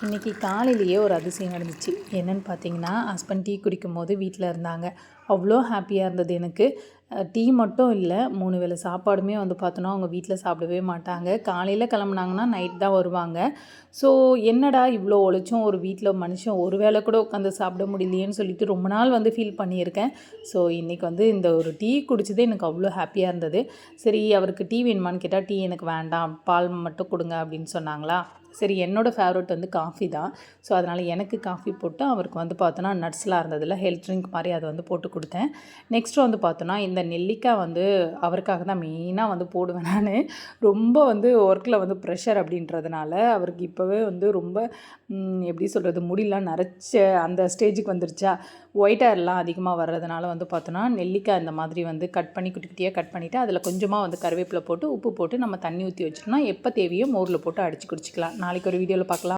இன்றைக்கி காலையிலேயே ஒரு அதிசயம் நடந்துச்சு. என்னென்னு பார்த்தீங்கன்னா, ஹஸ்பண்ட் டீ குடிக்கும்போது வீட்டில் இருந்தாங்க. அவ்வளோ ஹாப்பியாக இருந்தது எனக்கு. டீ மட்டும் இல்லை, 3 வேளை சாப்பாடுமே வந்து பார்த்தோன்னா அவங்க வீட்டில் சாப்பிடவே மாட்டாங்க. காலையில் கிளம்புனாங்கன்னா நைட் தான் வருவாங்க. ஸோ என்னடா இவ்வளோ உழைச்சும் ஒரு வீட்டில் மனுஷன் ஒரு வேளை கூட உட்காந்து சாப்பிட முடியலையேன்னு சொல்லிட்டு ரொம்ப நாள் வந்து ஃபீல் பண்ணியிருக்கேன். ஸோ இன்றைக்கி வந்து இந்த ஒரு டீ குடிச்சதே எனக்கு அவ்வளோ ஹாப்பியாக இருந்தது. சரி, அவருக்கு டீ வேணுமான்னு கேட்டால், டீ எனக்கு வேண்டாம், பால் மட்டும் கொடுங்க அப்படின்னு சொன்னாங்களா. சரி, என்னோடய ஃபேவரட் வந்து காஃபி தான். ஸோ அதனால் எனக்கு காஃபி போட்டு அவருக்கு வந்து பார்த்தோன்னா நட்ஸ்லாம் இருந்ததில்ல, ஹெல்த் ட்ரிங்க் மாதிரி அதை வந்து போட்டு கொடுத்தேன். நெக்ஸ்ட்டு வந்து பார்த்தோன்னா இந்த நெல்லிக்காய் வந்து அவருக்காக தான் மெயினாக வந்து போடுவேன் நான். ரொம்ப வந்து ஒர்க்கில் வந்து ப்ரெஷர் அப்படின்றதுனால அவருக்கு இப்போவே வந்து ரொம்ப எப்படி சொல்கிறது, முடியெலாம் நரைச்ச அந்த ஸ்டேஜுக்கு வந்துருச்சா. ஒயிட் ஹேர்லாம் அதிகமாக வர்றதுனால வந்து பார்த்தோன்னா நெல்லிக்காய் இந்த மாதிரி வந்து கட் பண்ணி குட்டி குட்டியாக கட் பண்ணிவிட்டு அதில் கொஞ்சமாக வந்து கருவேப்பிலை போட்டு உப்பு போட்டு நம்ம தண்ணி ஊற்றி வச்சிட்டோம்னா எப்போ தேவையோ மோரில் போட்டு அடித்து குடிச்சிக்கலாம். நாளைக்கு ஒரு வீடியோவில் பார்க்கலாம்.